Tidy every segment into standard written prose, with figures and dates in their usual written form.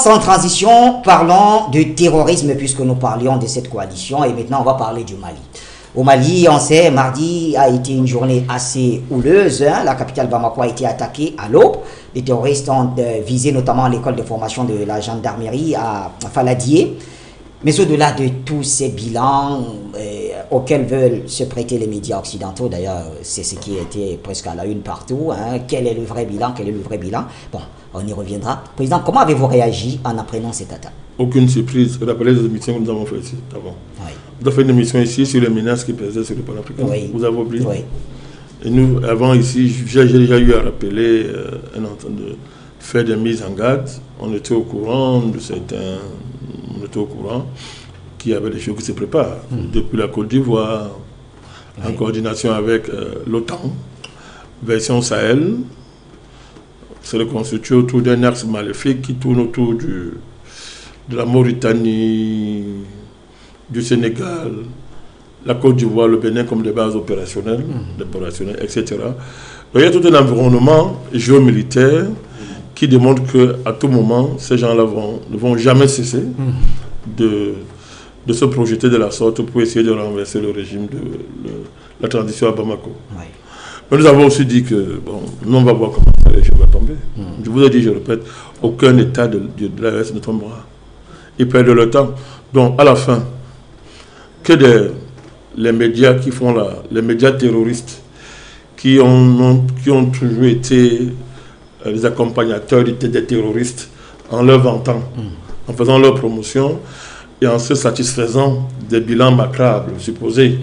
sans transition, parlons du terrorisme puisque nous parlions de cette coalition et maintenant on va parler du Mali. Au Mali, on sait, mardi a été une journée assez houleuse. Hein. La capitale Bamako a été attaquée à l'aube. Les terroristes ont visé notamment l'école de formation de la gendarmerie à Faladié. Mais au-delà de tous ces bilans auxquels veulent se prêter les médias occidentaux, d'ailleurs, c'est ce qui était presque à la une partout. Hein. Quel est le vrai bilan? Quel est le vrai bilan? Bon, on y reviendra. Président, comment avez-vous réagi en apprenant cette attaque? Aucune surprise. Rappelez les émissions que nous avons faites ici avant. Oui. Vous avez fait une émission ici sur les menaces qui pesaient sur le pan-africain. Oui. Vous avez oublié? Oui. Et nous, avant ici, j'ai déjà eu à rappeler, de faire des mises en garde. On était au courant de certains. On était au courant qu'il y avait des choses qui se préparent. Depuis la Côte d'Ivoire, en coordination avec l'OTAN, version Sahel, c'est le constitué autour d'un axe maléfique qui tourne autour de la Mauritanie, du Sénégal, la Côte d'Ivoire, le Bénin comme des bases opérationnelles, etc. Donc il y a tout un environnement géomilitaire qui démontre qu'à tout moment, ces gens-là ne vont jamais cesser de se projeter de la sorte pour essayer de renverser le régime de la transition à Bamako. Oui. Mais nous avons aussi dit que, bon, nous on va voir comment le régime va tomber. Je vous ai dit, je répète, aucun État de l'AES ne tombera. Ils perdent le temps. Donc, à la fin, que les médias qui font les médias terroristes, qui ont toujours été les accompagnateurs des terroristes en leur vantant, en faisant leur promotion et en se satisfaisant des bilans macabres supposés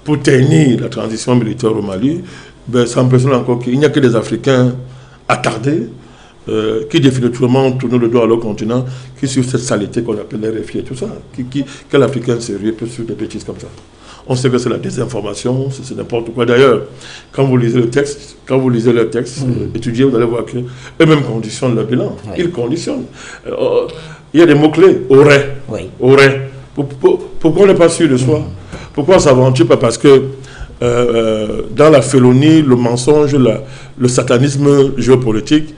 pour ternir la transition militaire au Mali, ben, ça impressionne encore qu'il n'y a que des Africains attardés qui définitivement tournent le dos à leur continent, qui suivent cette saleté qu'on appelle les RFI et tout ça. Quel Africain sérieux peut suivre des bêtises comme ça? On sait que c'est la désinformation, c'est n'importe quoi. D'ailleurs, quand vous lisez le texte, étudiez, vous allez voir qu'eux-mêmes conditionnent leur bilan. Oui. Ils conditionnent. Il y a des mots-clés. Aurait. Oui. Aurait. Pourquoi on n'est pas sûr de soi? Pourquoi on ne s'aventure pas? Parce que dans la félonie, le mensonge, le satanisme géopolitique,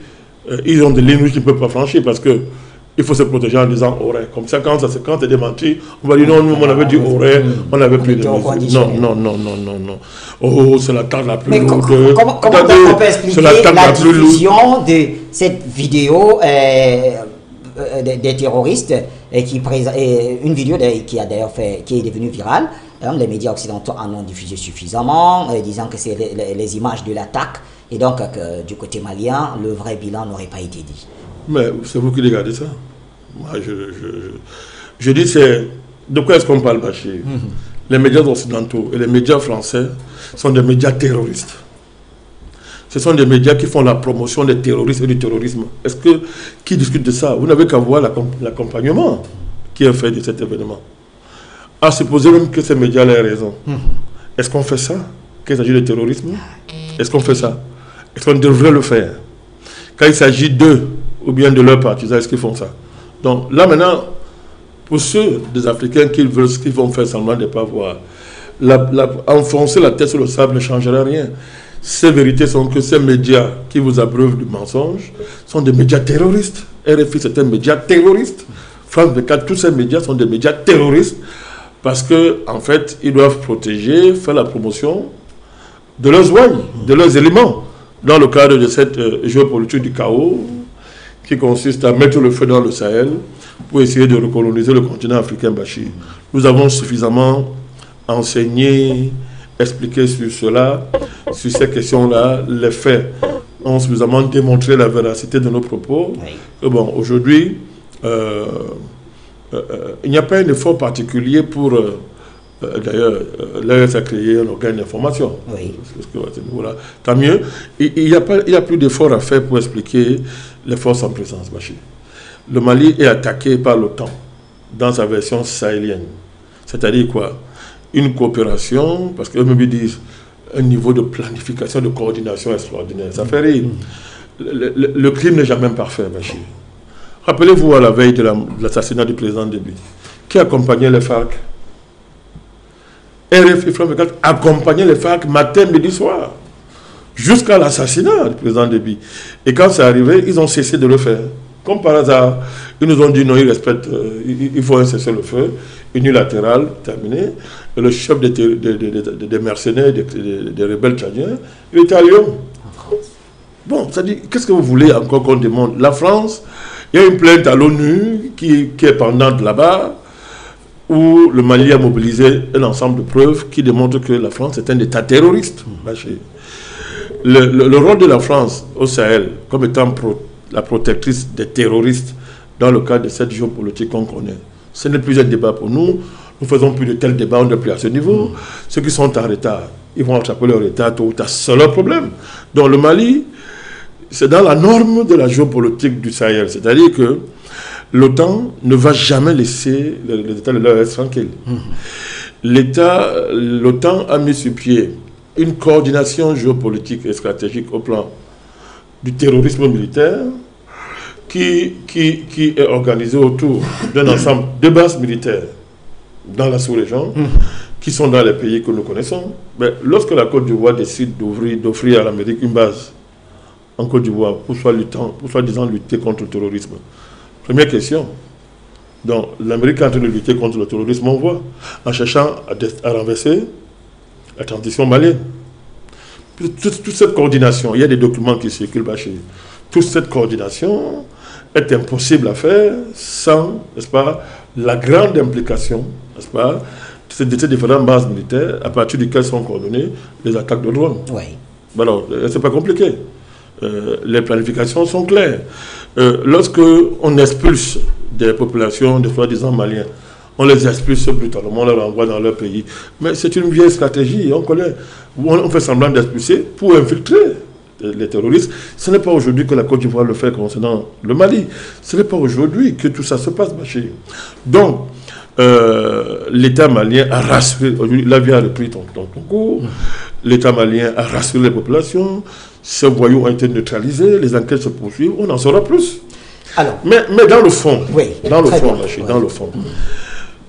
ils ont des lignes qu'ils ne peuvent pas franchir parce que il faut se protéger en disant aurait. Comme ça, quand c'est démenti, on va dire non, nous, on avait dit aurait, on n'avait plus de mesures. Non. Oh, c'est l'attaque la plus lourde. Comment on peut expliquer la diffusion de cette vidéo des terroristes une vidéo qui est devenue virale? Les médias occidentaux en ont diffusé suffisamment, disant que c'est les images de l'attaque et donc du côté malien, le vrai bilan n'aurait pas été dit. Mais c'est vous qui regardez ça. Moi, je dis, c'est... De quoi est-ce qu'on parle, Bachir? Les médias occidentaux et les médias français sont des médias terroristes. Ce sont des médias qui font la promotion des terroristes et du terrorisme. Qui discute de ça? Vous n'avez qu'à voir l'accompagnement qui est fait de cet événement. À supposer même que ces médias aient raison. Est-ce qu'on fait ça? Qu'il s'agit de terrorisme? Est-ce qu'on fait ça? Est-ce qu'on devrait le faire? Quand il s'agit d'eux, ou bien de leurs partisans, est-ce qu'ils font ça? Donc là maintenant, pour ceux des Africains qui vont faire semblant de ne pas voir, enfoncer la tête sur le sable ne changera rien. Ces vérités sont que ces médias qui vous abreuvent du mensonge sont des médias terroristes. RFI, c'est un média terroriste. France 24, tous ces médias sont des médias terroristes parce qu'en fait, ils doivent protéger, faire la promotion de leurs ouailles, de leurs éléments, dans le cadre de cette géopolitique du chaos qui consiste à mettre le feu dans le Sahel pour essayer de recoloniser le continent africain, Bachir. Nous avons suffisamment enseigné, expliqué sur cela, sur ces questions-là. Les faits ont suffisamment démontré la véracité de nos propos. Oui. Bon, aujourd'hui, il n'y a pas un effort particulier pour... D'ailleurs, l'AES a créé un organe d'information. Oui. Voilà. Tant mieux. Il n'y a plus d'efforts à faire pour expliquer les forces en présence, Bachir. Le Mali est attaqué par l'OTAN dans sa version sahélienne. C'est-à-dire quoi? Une coopération, parce qu'eux-mêmes disent un niveau de planification, de coordination extraordinaire. Ça fait rire. Le crime n'est jamais parfait, Bachir. Rappelez-vous à la veille de l'assassinat du président Déby. Qui accompagnait les FARC? RFI France 24 accompagnait les FARC matin, midi, soir, jusqu'à l'assassinat du président Déby. Et quand c'est arrivé, ils ont cessé de le faire. Comme par hasard, ils nous ont dit non, ils respectent, il faut un cessez-le-feu, unilatéral, terminé. Et le chef des mercenaires, des rebelles tchadiens, il était à Lyon. Bon, ça dit, qu'est-ce que vous voulez encore qu'on demande? La France, il y a une plainte à l'ONU qui est pendante là-bas, où le Mali a mobilisé un ensemble de preuves qui démontrent que la France est un État terroriste. Le rôle de la France au Sahel, comme étant la protectrice des terroristes dans le cadre de cette géopolitique qu'on connaît, ce n'est plus un débat pour nous. Nous faisons plus de tels débats, on n'est plus à ce niveau. Ceux qui sont en retard, ils vont attraper leur retard tôt ou tard, c'est leur problème. Donc le Mali, c'est dans la norme de la géopolitique du Sahel, c'est-à-dire que l'OTAN ne va jamais laisser les États de l'OAS tranquilles. L'OTAN a mis sur pied une coordination géopolitique et stratégique au plan du terrorisme militaire qui est organisée autour d'un ensemble de bases militaires dans la sous-région, qui sont dans les pays que nous connaissons. Mais lorsque la Côte d'Ivoire décide d'offrir à l'Amérique une base en Côte d'Ivoire pour soi-disant lutter contre le terrorisme, première question. Donc, l'Amérique est en train de lutter contre le terrorisme, on voit, en cherchant à renverser la transition malienne. Toute cette coordination, il y a des documents qui circulent, toute cette coordination est impossible à faire sans, n'est-ce pas, la grande implication, n'est-ce pas, de ces différentes bases militaires à partir desquelles sont coordonnées les attaques de drones. Oui. Alors, c'est pas compliqué. Les planifications sont claires. Lorsque on expulse des populations, des soi-disant maliens, on les expulse brutalement, on les renvoie dans leur pays. Mais c'est une vieille stratégie, on connaît. On fait semblant d'expulser pour infiltrer les terroristes. Ce n'est pas aujourd'hui que la Côte d'Ivoire le fait concernant le Mali. Ce n'est pas aujourd'hui que tout ça se passe, Bachir. Donc, l'État malien a rassuré, la vie a repris ton cours, l'État malien a rassuré les populations, ces voyous ont été neutralisés, les enquêtes se poursuivent, on en saura plus. Alors, mais dans le fond, dans le fond,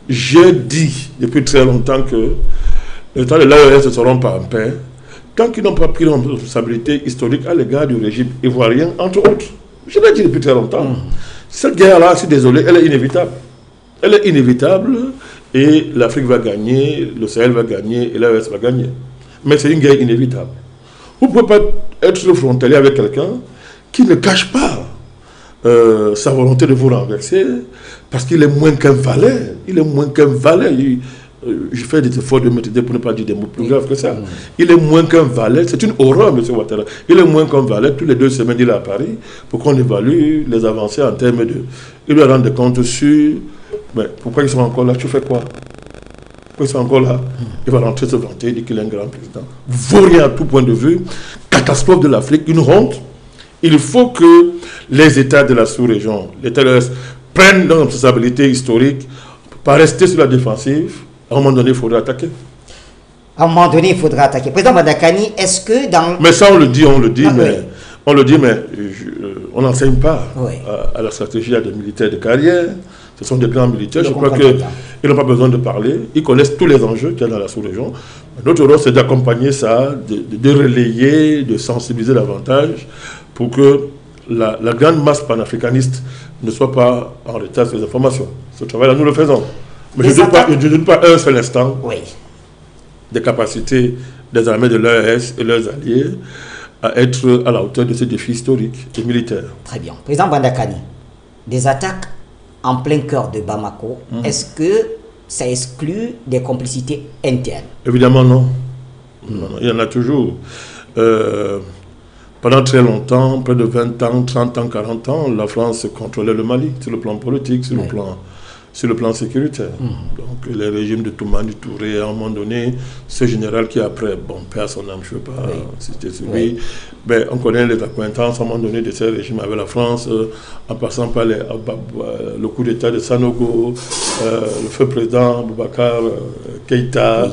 j'ai dit depuis très longtemps que les États de l'AES ne seront pas en paix tant qu'ils n'ont pas pris leur responsabilité historique à l'égard du régime ivoirien, entre autres. Je l'ai dit depuis très longtemps. Cette guerre-là, je suis désolé, elle est inévitable. Elle est inévitable et l'Afrique va gagner, le Sahel va gagner et l'AES va gagner. Mais c'est une guerre inévitable. Vous ne pouvez pas être frontalier avec quelqu'un qui ne cache pas sa volonté de vous renverser parce qu'il est moins qu'un valet. Il est moins qu'un valet. Je fais des efforts de m'aider pour ne pas dire des mots plus graves que ça. Il est moins qu'un valet. C'est une horreur, M. Ouattara. Il est moins qu'un valet. Toutes les 2 semaines, il est à Paris pour qu'on évalue les avancées en termes de... Il doit rendre compte sur... Mais pourquoi ils sont encore là? Tu fais quoi? Pourquoi ils sont encore là? Il va rentrer se vanter, dire qu'il est un grand président. Vaut rien à tout point de vue. Catastrophe de l'Afrique, une honte. Il faut que les États de la sous-région, l'État de l'Est, prennent leurs responsabilités historiques, pas rester sur la défensive. À un moment donné, il faudra attaquer. À un moment donné, il faudra attaquer. Président Bandakani, est-ce que dans... Mais ça, on le dit, mais on n'enseigne pas à la stratégie à des militaires de carrière. Ce sont des grands militaires. Je crois qu'ils n'ont pas besoin de parler. Ils connaissent tous les enjeux qu'il y a dans la sous-région. Notre rôle, c'est d'accompagner ça, de relayer, de sensibiliser davantage pour que la grande masse panafricaniste ne soit pas en retard sur les informations. Ce travail-là, nous le faisons. Mais je ne doute pas un seul instant des capacités des armées de l'AES et leurs alliés à être à la hauteur de ces défis historiques et militaires. Très bien. Président Bandakani, des attaques en plein cœur de Bamako, est-ce que ça exclut des complicités internes? Évidemment non. Non. Il y en a toujours. Pendant très longtemps, près de 20 ans, 30 ans, 40 ans, la France contrôlait le Mali sur le plan politique, sur le plan sécuritaire. Donc les régimes de Toumani Touré, à un moment donné, ce général qui après, perd son âme, je ne veux pas citer celui, on connaît les accointances à un moment donné de ces régimes avec la France, en passant par le coup d'État de Sanogo, le feu président Boubacar Keïta,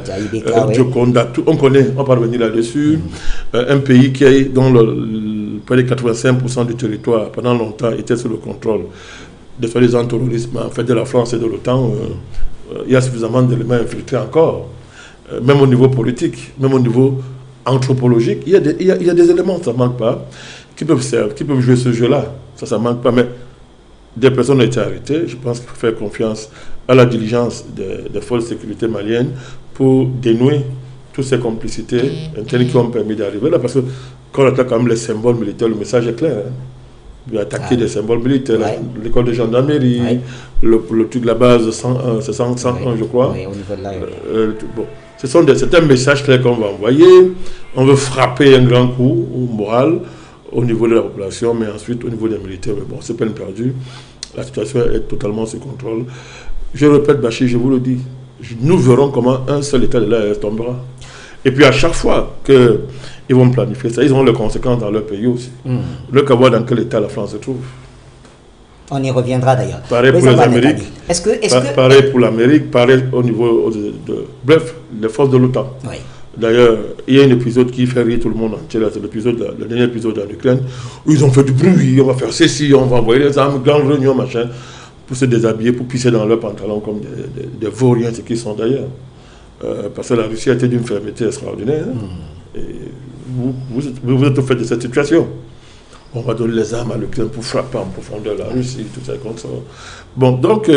Diokonda, on connaît, on va revenir là-dessus. Un pays dont près de 85% du territoire, pendant longtemps, était sous le contrôle de soi-disant terrorisme, en fait, de la France et de l'OTAN, il y a suffisamment d'éléments infiltrés encore, même au niveau politique, même au niveau anthropologique, il y a des éléments, ça ne manque pas, qui peuvent jouer ce jeu-là, ça ne manque pas, mais des personnes ont été arrêtées. Je pense qu'il faut faire confiance à la diligence des forces de sécurité maliennes pour dénouer toutes ces complicités internes qui ont permis d'arriver là. Parce que quand on attaque quand même les symboles militaires, le message est clair. Il a attaqué des symboles militaires, l'école de gendarmerie, le truc de la base 101, c'est 101 je crois. Oui, au niveau de la... bon. C'est un message clair qu'on va envoyer. On veut frapper un grand coup moral au niveau de la population, mais ensuite au niveau des militaires. Mais bon, c'est peine perdue. La situation est totalement sous contrôle. Je répète, Bachir, je vous le dis, nous verrons comment un seul État de l'AES tombera. Et puis à chaque fois qu'ils vont planifier ça, ils auront les conséquences dans leur pays aussi. Le cas voir dans quel état la France se trouve. On y reviendra d'ailleurs. Pareil pour les Amériques. Pareil pour l'Amérique, pareil au niveau bref, les forces de l'OTAN. Oui. D'ailleurs, il y a un épisode qui fait rire tout le monde entier, c'est le dernier épisode en Ukraine, où ils ont fait du bruit, on va faire ceci, on va envoyer les armes, grande réunion, machin, pour se déshabiller, pour pisser dans leurs pantalons comme des vauriens, ce qu'ils sont d'ailleurs. Parce que la Russie a été d'une fermeté extraordinaire. Et vous êtes au fait de cette situation. On va donner les armes à l'Ukraine pour frapper en profondeur la Russie, tout ça comme ça. Bon, donc,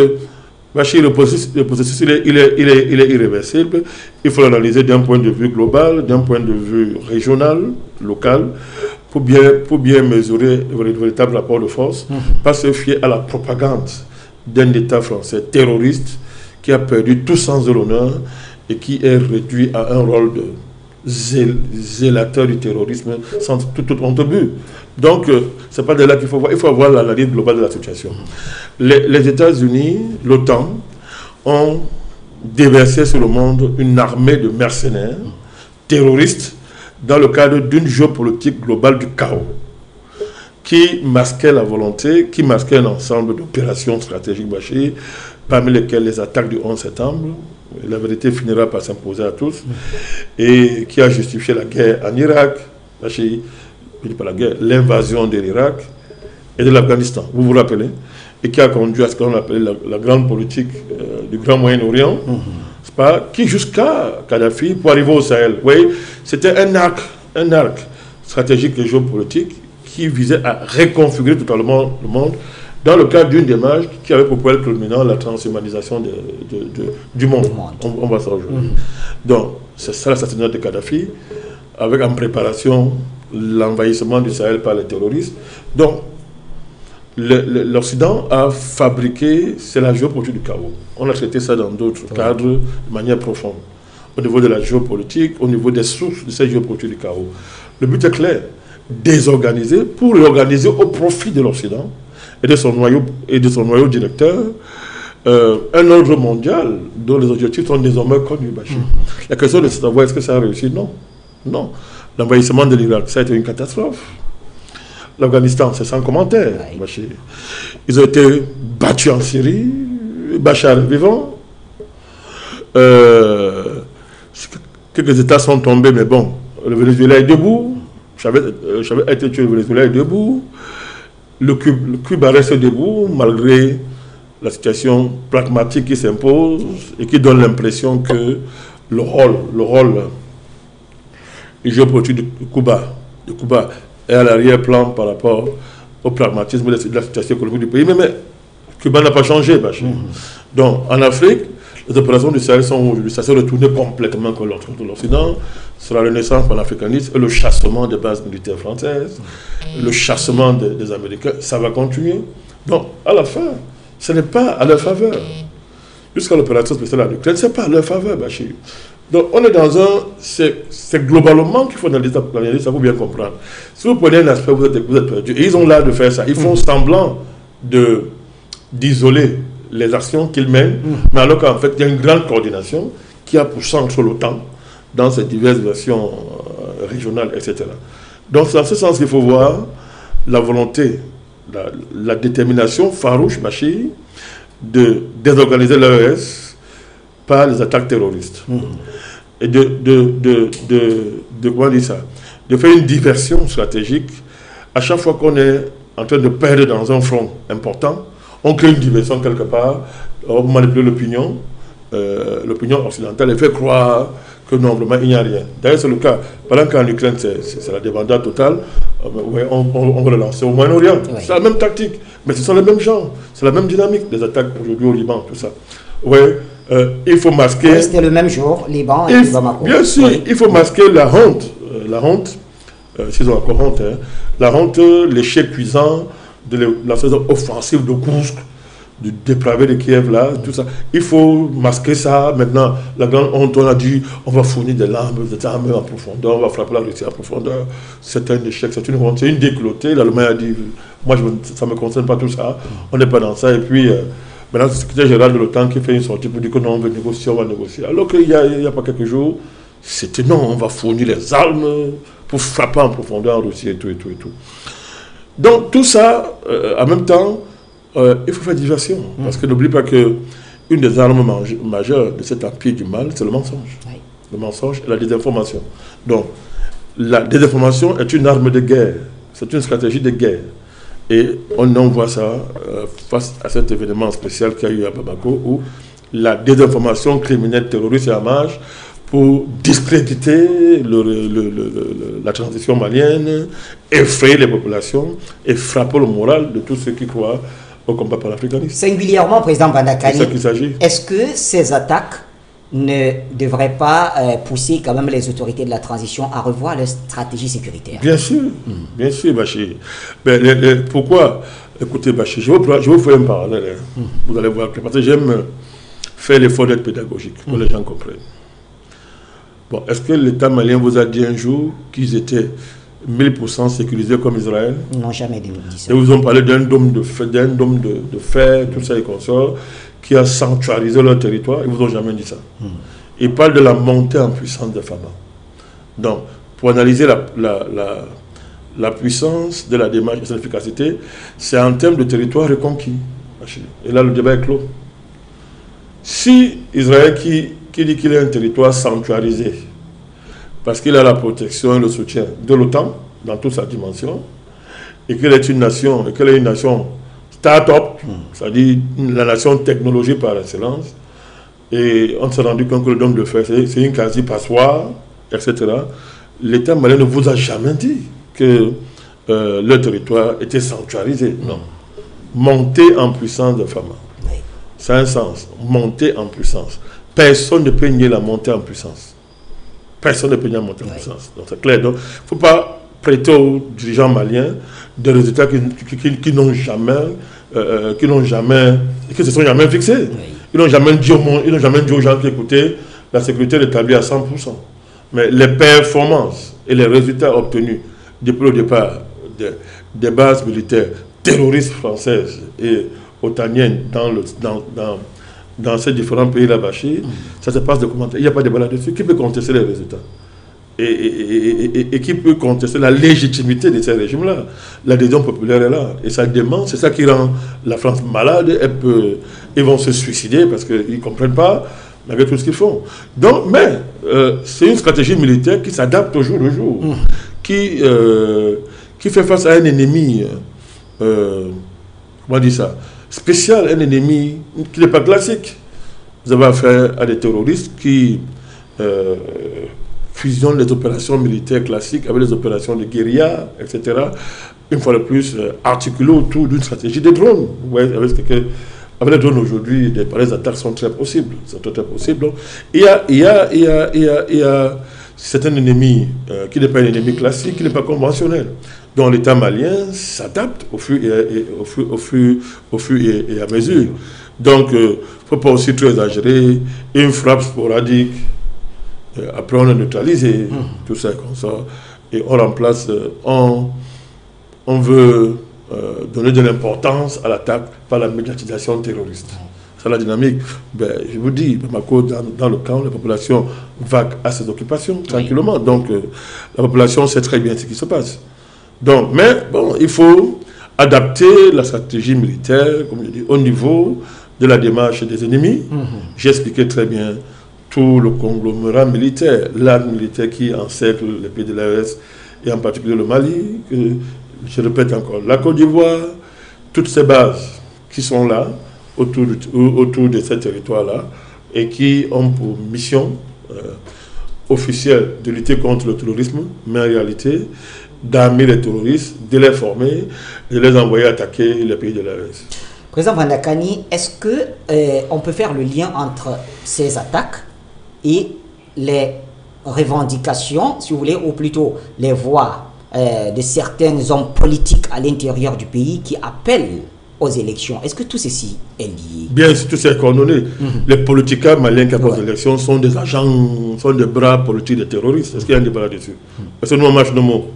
Bachir, le processus il est irréversible. Il faut l'analyser d'un point de vue global, d'un point de vue régional, local, pour bien mesurer le véritable rapport de force, pas se fier à la propagande d'un État français terroriste qui a perdu tout sens de l'honneur et qui est réduit à un rôle de zélateur du terrorisme sans tout honte but. Donc, c'est pas de là qu'il faut voir. Il faut avoir l'analyse globale de la situation. Les États-Unis, l'OTAN, ont déversé sur le monde une armée de mercenaires terroristes dans le cadre d'une géopolitique globale du chaos qui masquait la volonté, qui masquait un ensemble d'opérations stratégiques, Bachir, parmi lesquelles les attaques du 11 septembre, la vérité finira par s'imposer à tous, et qui a justifié la guerre en Irak, Bachir, je ne dis pas la guerre, l'invasion de l'Irak et de l'Afghanistan, vous vous rappelez, et qui a conduit à ce qu'on appelle la grande politique du Grand Moyen-Orient, qui jusqu'à Kadhafi, pour arriver au Sahel, oui, c'était un arc stratégique et géopolitique qui visait à reconfigurer totalement le monde dans le cadre d'une démarche qui avait pour point culminant la transhumanisation du monde. On va ça aujourd'hui. Donc, c'est ça l'assassinat de Kadhafi, avec en préparation l'envahissement du Sahel par les terroristes. Donc, l'Occident a fabriqué, c'est la géopolitique du chaos. On a traité ça dans d'autres cadres de manière profonde. Au niveau de la géopolitique, au niveau des sources de cette géopolitique du chaos. Le but est clair, désorganiser pour réorganiser au profit de l'Occident et de son noyau directeur un ordre mondial dont les objectifs sont désormais connus. La question de savoir est-ce que ça a réussi? Non. Non. L'envahissement de l'Irak, ça a été une catastrophe. L'Afghanistan, c'est sans commentaire. Ils ont été battus en Syrie, Bachar est vivant. Quelques États sont tombés, mais bon, le Venezuela est debout. Chavez a été tué, le Venezuela est debout. Le Cuba reste debout, malgré la situation pragmatique qui s'impose et qui donne l'impression que le rôle géopolitique de Cuba est à l'arrière-plan par rapport au pragmatisme de la situation économique du pays. Mais Cuba n'a pas changé, Bachir. Donc, en Afrique, les opérations du Sahel sont aujourd'hui, ça s'est retourné complètement contre l'Occident, sur la renaissance panafricaniste et le chassement des bases militaires françaises, le chassement des Américains, ça va continuer. Donc, à la fin, ce n'est pas à leur faveur. Jusqu'à l'opération spéciale en Ukraine, ce n'est pas à leur faveur, Bachir. Donc, on est dans un... C'est globalement qu'il faut analyser ça pour bien comprendre. Si vous prenez un aspect, vous êtes perdu. Et ils ont l'air de faire ça. Ils font semblant d'isoler les actions qu'ils mènent, mais alors qu'en fait, il y a une grande coordination qui a pour centre l'OTAN dans ses diverses versions régionales, etc. Donc, c'est dans ce sens qu'il faut voir la volonté, la détermination farouche, Bachir, de désorganiser l'AES par les attaques terroristes. Et comment dire ça, de faire une diversion stratégique. À chaque fois qu'on est en train de perdre dans un front important, on crée une diversion quelque part, on manipule l'opinion occidentale et fait croire que normalement il n'y a rien. D'ailleurs, c'est le cas. Pendant qu'en Ukraine, c'est la débandade totale, on va le lancer au Moyen-Orient. Oui. C'est la même tactique, mais ce sont les mêmes gens, c'est la même dynamique, les attaques aujourd'hui au Liban, tout ça. Ouais, il faut masquer... Oui, c'était le même jour, Liban et Bamako. Bien sûr, oui. Il faut masquer la honte, s'ils ont encore honte, hein, la honte, l'échec cuisant de la saison offensive de Kursk, du dépravé de Kiev, là, tout ça. Il faut masquer ça. Maintenant, la grande honte, on a dit, on va fournir des armes en profondeur, on va frapper la Russie en profondeur. C'est un échec, c'est une honte, c'est une déculottée. L'Allemagne a dit, moi, ça ne me concerne pas tout ça, on n'est pas dans ça. Et puis, maintenant, c'est le secrétaire général de l'OTAN qui fait une sortie pour dire que non, on veut négocier, on va négocier. Alors qu'il n'y a pas quelques jours, c'était non, on va fournir les armes pour frapper en profondeur en Russie et tout, et tout, et tout. Donc, tout ça, en même temps, il faut faire diversion. Parce que n'oublie pas qu'une des armes majeures de cet empire du mal, c'est le mensonge. Oui. Le mensonge et la désinformation. Donc, la désinformation est une arme de guerre. C'est une stratégie de guerre. Et on voit ça face à cet événement spécial qu'il y a eu à Bamako, où la désinformation criminelle terroriste est en marche pour discréditer la transition malienne, effrayer les populations et frapper le moral de tous ceux qui croient au combat panafricaniste. Singulièrement, président Bandakani, c'est ça qu'il s'agit. Est-ce que ces attaques ne devraient pas pousser quand même les autorités de la transition à revoir leur stratégie sécuritaire? Bien sûr, Bachir. Pourquoi? Écoutez, Bachir, je vous fais un parallèle. Hein. Vous allez voir, parce que j'aime faire l'effort d'être pédagogique, pour que les gens comprennent. Bon, est-ce que l'État malien vous a dit un jour qu'ils étaient 1000% sécurisés comme Israël? Ils n'ont jamais dit ça. Et vous ont parlé d'un dôme de fer, tout ça et consorts, qui a sanctuarisé leur territoire. Ils vous ont jamais dit ça. Ils parlent de la montée en puissance des Fama. Donc, pour analyser la puissance de la démarche et son efficacité, c'est en termes de territoire reconquis. Et là, le débat est clos. Si Israël qui dit qu'il est un territoire sanctuarisé, parce qu'il a la protection et le soutien de l'OTAN dans toute sa dimension, et qu'elle est une nation start-up, c'est-à-dire la nation technologie par excellence, et on s'est rendu compte que le dôme de fer, c'est une quasi-passoire, etc. L'État malien ne vous a jamais dit que le territoire était sanctuarisé. Non. Monter en puissance de Fama. C'est un sens. Monter en puissance. Personne ne peut nier la montée en puissance. Personne ne peut nier la montée en puissance. Donc c'est clair. Donc il ne faut pas prêter aux dirigeants maliens des résultats qui n'ont jamais, qui se sont jamais fixés. Ils n'ont jamais dit aux gens qui écoutaient, la sécurité est établie à 100%. Mais les performances et les résultats obtenus depuis le départ des bases militaires terroristes françaises et otaniennes dans ces différents pays là-bas, ça se passe de commentaires. Il n'y a pas de débat là-dessus. Qui peut contester les résultats? Et qui peut contester la légitimité de ces régimes-là? L'adhésion populaire est là. Et ça demande, c'est ça qui rend la France malade. Ils vont se suicider parce qu'ils ne comprennent pas malgré tout ce qu'ils font. Donc, mais c'est une stratégie militaire qui s'adapte au jour le jour, qui fait face à un ennemi, comment dire ça, spécial, un ennemi qui n'est pas classique. Vous avez affaire à des terroristes qui fusionnent les opérations militaires classiques avec les opérations de guérilla, etc. Une fois de plus, articulées autour d'une stratégie des drones. Vous voyez, avec les drones aujourd'hui, les attaques sont très possibles. Il y a c'est un ennemi qui n'est pas un ennemi classique, qui n'est pas conventionnel. Donc l'État malien s'adapte au fur et à mesure. Donc il ne faut pas aussi trop exagérer. Une frappe sporadique, après on a neutralisé tout ça comme ça, et on remplace, on veut donner de l'importance à l'attaque par la médiatisation terroriste. C'est la dynamique. Ben, je vous dis, Bamako, dans le camp, la population vague à ses occupations, tranquillement. Donc, la population sait très bien ce qui se passe. Donc, mais, bon, il faut adapter la stratégie militaire, comme je dis, au niveau de la démarche des ennemis. J'ai expliqué très bien tout le conglomérat militaire, l'arme militaire qui encercle les pays de l'AES, et en particulier le Mali, que, je répète encore, la Côte d'Ivoire, toutes ces bases qui sont là, autour de ces territoires-là, et qui ont pour mission officielle de lutter contre le terrorisme, mais en réalité, d'armer les terroristes, de les former, de les envoyer attaquer les pays de l'AES. Président Vandakani, est-ce qu'on peut faire le lien entre ces attaques et les revendications, si vous voulez, ou plutôt les voix de certains hommes politiques à l'intérieur du pays qui appellent aux élections? Est-ce que tout ceci est lié? Bien sûr, tout c'est coordonné. Les politiciens maliens qui apportent aux élections sont des agents, sont des bras politiques des terroristes. Est-ce qu'il y a un débat là-dessus? Parce que nous, on marche nos mots.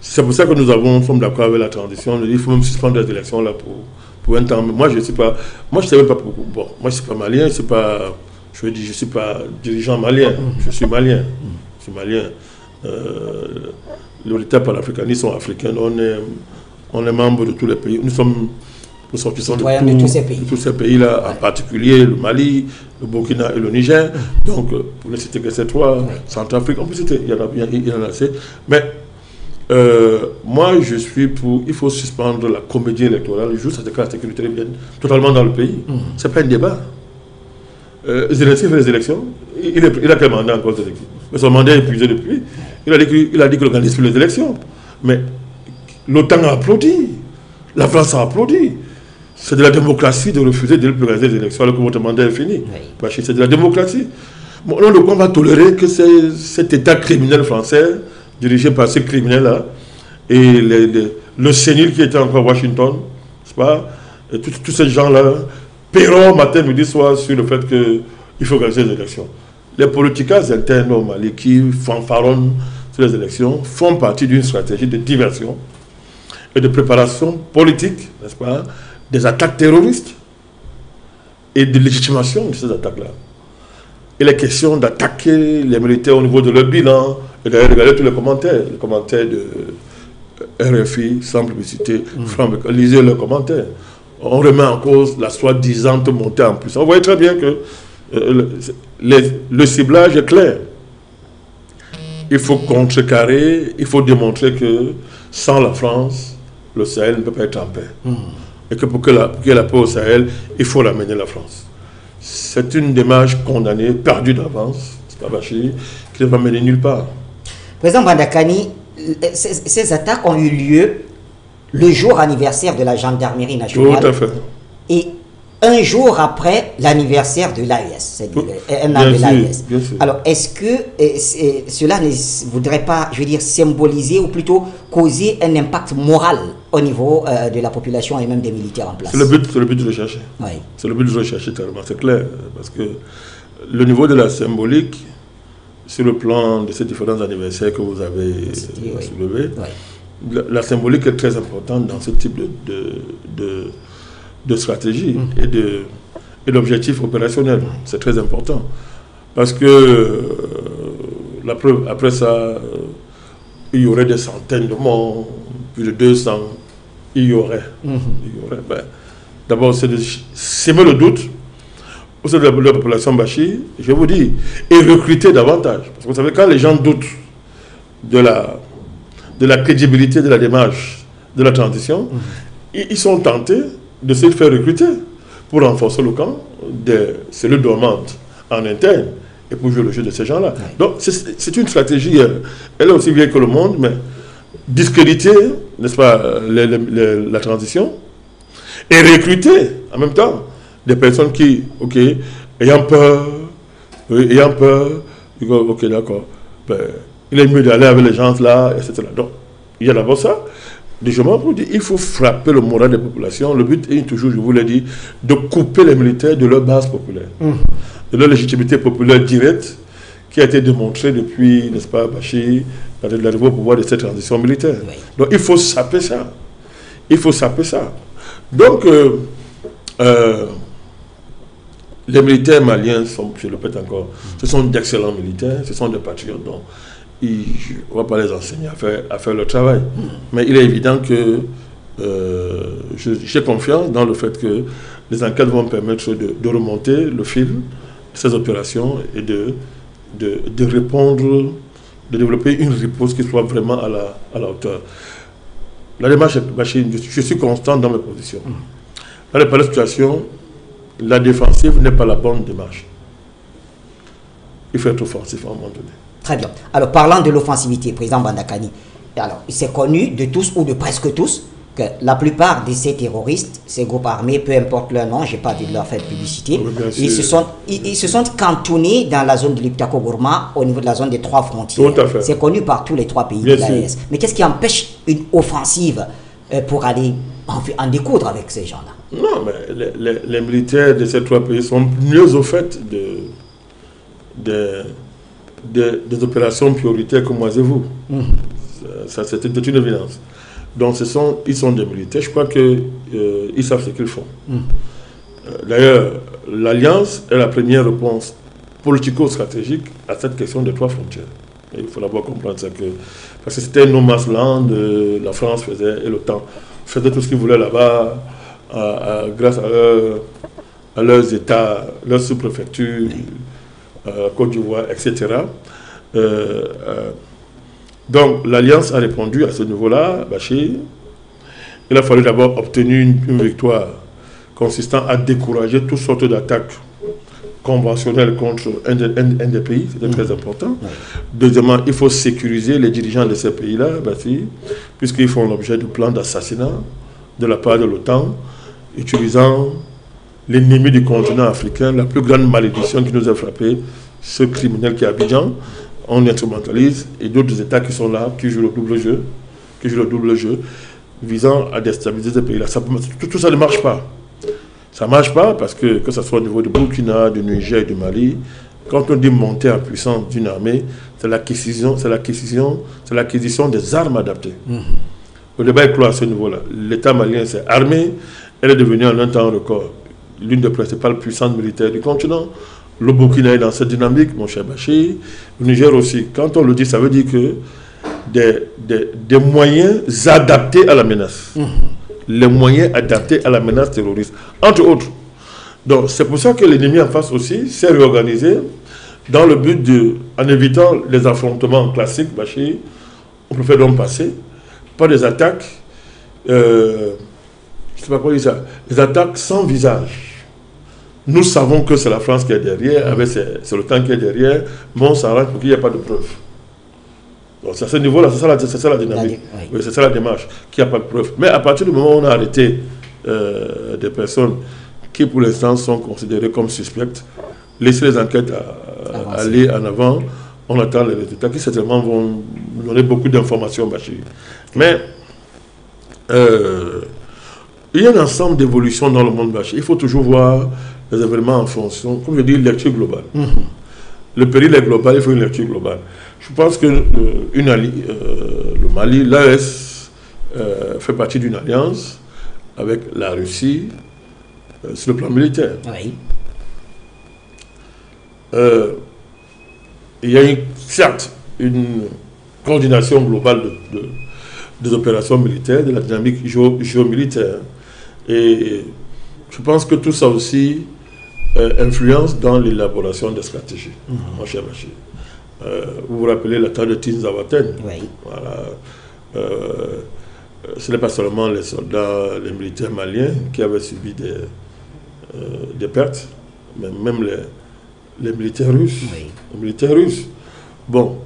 C'est pour ça que nous sommes d'accord avec la transition. Il faut même suspendre les élections là pour un temps. Moi, je ne sais pas. Moi, je ne sais même pas pourquoi. Bon, moi, je ne suis pas malien. Je ne suis pas dirigeant malien. Je suis malien. Je suis malien. L'État panafricaniste sont africains. On est membre de tous les pays. Nous sommes sortissants de tous ces pays. Tous ces pays-là, en particulier le Mali, le Burkina et le Niger. Donc, pour ne citer que ces trois, Centrafrique, en plus, il y en a assez. Mais moi, je suis pour. Il faut suspendre la comédie électorale juste à ce que la sécurité vienne totalement dans le pays. Ce n'est pas un débat. Zelensky fait les élections. Il a quel mandat encore cette élection? Mais son mandat est épuisé depuis. Il a dit qu'il organise plus les élections. Mais l'OTAN a applaudi. La France a applaudi. C'est de la démocratie de refuser de organiser les élections alors que votre mandat est fini. Oui. C'est de la démocratie. Bon, donc on va tolérer que cet État criminel français, dirigé par ces criminels-là, et le sénile qui était encore à Washington, c'est pas, et tous ces gens-là, paieront matin, midi, soir sur le fait qu'il faut organiser les élections. Les politiciens internes au Mali qui fanfaronnent sur les élections font partie d'une stratégie de diversion et de préparation politique, n'est-ce pas, des attaques terroristes et de légitimation de ces attaques-là. Il est question d'attaquer les militaires au niveau de leur bilan, et d'ailleurs regarder tous les commentaires de RFI, sans publicité, lisez leurs commentaires. On remet en cause la soi-disant montée en puissance. On voit très bien que le ciblage est clair. Il faut contrecarrer, il faut démontrer que sans la France, le Sahel ne peut pas être en paix. Et que pour qu'il y ait la paix au Sahel, il faut ramener la France. C'est une démarche condamnée, perdue d'avance, qui ne va mener nulle part. Président Vandakani, ces attaques ont eu lieu le jour anniversaire de la gendarmerie nationale. Tout à fait. Et un jour après l'anniversaire de l'AES, c'est-à-dire un an de l'AES. Alors, est-ce que cela ne voudrait pas, je veux dire, symboliser ou plutôt causer un impact moral au niveau de la population et même des militaires en place? C'est le but de rechercher. Oui. C'est le but de rechercher tellement, c'est clair. Parce que le niveau de la symbolique, sur le plan de ces différents anniversaires que vous avez soulevés, la symbolique est très importante dans ce type de stratégie et d'objectifs opérationnels. C'est très important. Parce que, la preuve, après ça, il y aurait des centaines de morts, plus de 200. Il y aurait. D'abord, c'est de semer le doute au sein de la population bachir, je vous dis, et recruter davantage. Parce que vous savez, quand les gens doutent de la crédibilité de la démarche de la transition, ils sont tentés de se faire recruter pour renforcer le camp des cellules dormantes en interne et pour jouer le jeu de ces gens-là. Donc, c'est une stratégie, elle est aussi vieille que le monde, mais discréditer, n'est-ce pas, la transition et recruter en même temps des personnes qui, ok, ayant peur, ok, d'accord, ben, il est mieux d'aller avec les gens là, etc. Donc, il y a d'abord ça. Deuxièmement, pour dire, il faut frapper le moral des populations. Le but est toujours, je vous l'ai dit, de couper les militaires de leur base populaire, de leur légitimité populaire directe, qui a été démontrée depuis, n'est-ce pas, Bachir, l'arrivée au pouvoir de cette transition militaire. Oui. Donc, il faut saper ça. Il faut saper ça. Donc, les militaires maliens sont, je le répète encore, ce sont d'excellents militaires, ce sont des patriotes, donc on ne va pas les enseigner à faire leur travail. Mais il est évident que j'ai confiance dans le fait que les enquêtes vont permettre de remonter le fil de ces opérations et de répondre, de développer une réponse qui soit vraiment à la hauteur. La démarche, je suis constant dans mes positions. Dans la situation, la défensive n'est pas la bonne démarche. Il faut être offensif à un moment donné. Très bien. Alors, parlant de l'offensivité, président Vandakani, alors, c'est connu de tous ou de presque tous que la plupart de ces terroristes, ces groupes armés, peu importe leur nom, je n'ai pas envie de leur faire publicité, ils se sont cantonnés dans la zone de l'Iptako-Gourma au niveau de la zone des 3 frontières. C'est connu par tous les 3 pays de l'AES. Mais qu'est-ce qui empêche une offensive pour aller en découdre avec ces gens-là? Non, mais les militaires de ces 3 pays sont mieux au fait des opérations prioritaires que moi et vous. Ça, c'est une évidence. Donc, ils sont des militaires. Je crois qu'ils savent ce qu'ils font. D'ailleurs, l'Alliance est la première réponse politico-stratégique à cette question des 3 frontières. Et il faut d'abord comprendre ça. Parce que c'était no man's land, la France faisait, et l'OTAN faisait tout ce qu'ils voulaient là-bas, grâce à leurs États, leurs sous-préfectures, Côte d'Ivoire, etc. Donc, l'Alliance a répondu à ce niveau-là, Bachir. Il a fallu d'abord obtenir une victoire consistant à décourager toutes sortes d'attaques conventionnelles contre un des pays, c'était très important. Deuxièmement, il faut sécuriser les dirigeants de ces pays-là, Bachir, puisqu'ils font l'objet de plans d'assassinat de la part de l'OTAN, utilisant l'ennemi du continent africain, la plus grande malédiction qui nous a frappé, ce criminel qui est Abidjan. On instrumentalise, et d'autres États qui sont là, qui jouent le double jeu, visant à déstabiliser ces pays-là. Tout ça ne marche pas. Ça ne marche pas parce que ce soit au niveau du Burkina, du Niger et du Mali, quand on dit monter en puissance d'une armée, c'est l'acquisition des armes adaptées. Le débat est clos à ce niveau-là. L'État malien s'est armé, elle est devenue en un temps record l'une des principales puissances militaires du continent. Le Burkina est dans cette dynamique, mon cher Bachir. Le Niger aussi. Quand on le dit, ça veut dire que des moyens adaptés à la menace. Les moyens adaptés à la menace terroriste, entre autres. Donc, c'est pour ça que l'ennemi en face aussi s'est réorganisé dans le but en évitant les affrontements classiques, Bachir, on préfère donc passer par des attaques, je ne sais pas quoi dire ça, des attaques sans visage. Nous savons que c'est la France qui est derrière, c'est l'OTAN qui est derrière, mais on s'arrange pour qu'il n'y ait pas de preuves. Donc, à ce niveau-là, c'est ça la dynamique. Oui, c'est ça la démarche, qu'il n'y a pas de preuves. Mais à partir du moment où on a arrêté des personnes qui, pour l'instant, sont considérées comme suspectes, laisser les enquêtes aller en avant, on attend les résultats qui certainement vont nous donner beaucoup d'informations, Bachir. Mais il y a un ensemble d'évolutions dans le monde, Bachir. Il faut toujours voir les événements en fonction, comme je dis, lecture globale. Le péril est global, il faut une lecture globale. Je pense que le Mali, l'AES, fait partie d'une alliance avec la Russie sur le plan militaire. Oui. Il y a certes une coordination globale des opérations militaires, de la dynamique géomilitaire. Et je pense que tout ça aussi influence dans l'élaboration des stratégies, mon cher Bachir. Vous vous rappelez l'attaque de Tinzawaten. Oui. Voilà. Ce n'est pas seulement les soldats, les militaires maliens qui avaient subi des pertes, mais même les militaires russes. Oui. Les militaires russes. Bon,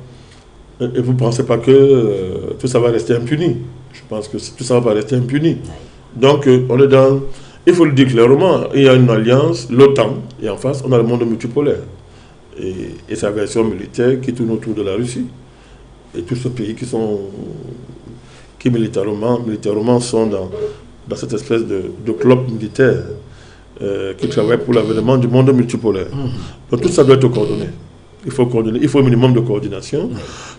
et vous ne pensez pas que tout ça va rester impuni? Je pense que tout ça va rester impuni. Oui. Donc, on est dans... Il faut le dire clairement, il y a une alliance, l'OTAN, et en face, on a le monde multipolaire. Et sa version militaire qui tourne autour de la Russie. Et tous ces pays qui militairement sont dans cette espèce de club militaire qui travaille pour l'avènement du monde multipolaire. Donc tout ça doit être coordonné. Il faut coordonner, il faut un minimum de coordination,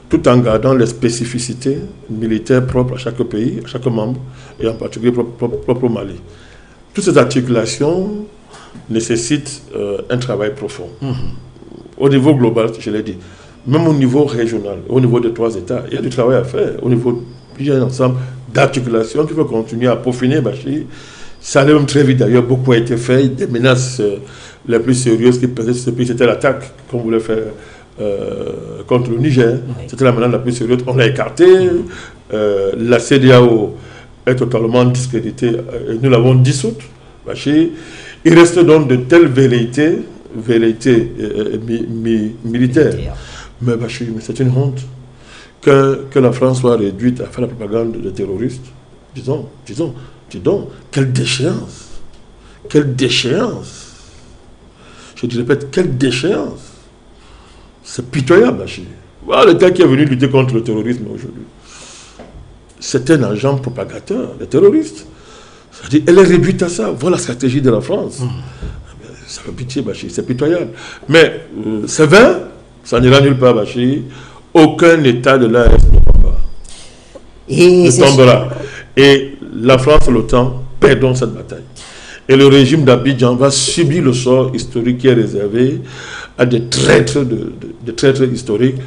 tout en gardant les spécificités militaires propres à chaque pays, à chaque membre, et en particulier propre au Mali. Toutes ces articulations nécessitent un travail profond. Au niveau global, je l'ai dit, même au niveau régional, au niveau des 3 États, il y a du travail à faire. Au niveau, il y a un ensemble d'articulations qu'il faut continuer à peaufiner, Bachir. Ça allait même très vite d'ailleurs, beaucoup a été fait. Des menaces les plus sérieuses qui pesaient sur ce pays, c'était l'attaque qu'on voulait faire contre le Niger. C'était la menace la plus sérieuse. On l'a écartée. La CEDEAO est totalement discréditée. Nous l'avons dissoute, Bachir. Il reste donc de telles velléités militaires. Mais Bachir, c'est une honte que la France soit réduite à faire la propagande de terroristes. Disons, quelle déchéance. Quelle déchéance. Je te répète, quelle déchéance. C'est pitoyable, Bachir. Voilà le gars qui est venu lutter contre le terrorisme aujourd'hui. C'est un agent propagateur, les terroristes. C'est-à-dire, elle est réduite à ça. Voilà la stratégie de la France. Ça fait pitié, Bachir, c'est pitoyable. Mais c'est vain, ça n'ira nulle part, Bachir. Aucun État de l'AS ne tombera. Et la France et l'OTAN perdront cette bataille. Et le régime d'Abidjan va subir le sort historique qui est réservé à des traîtres historiques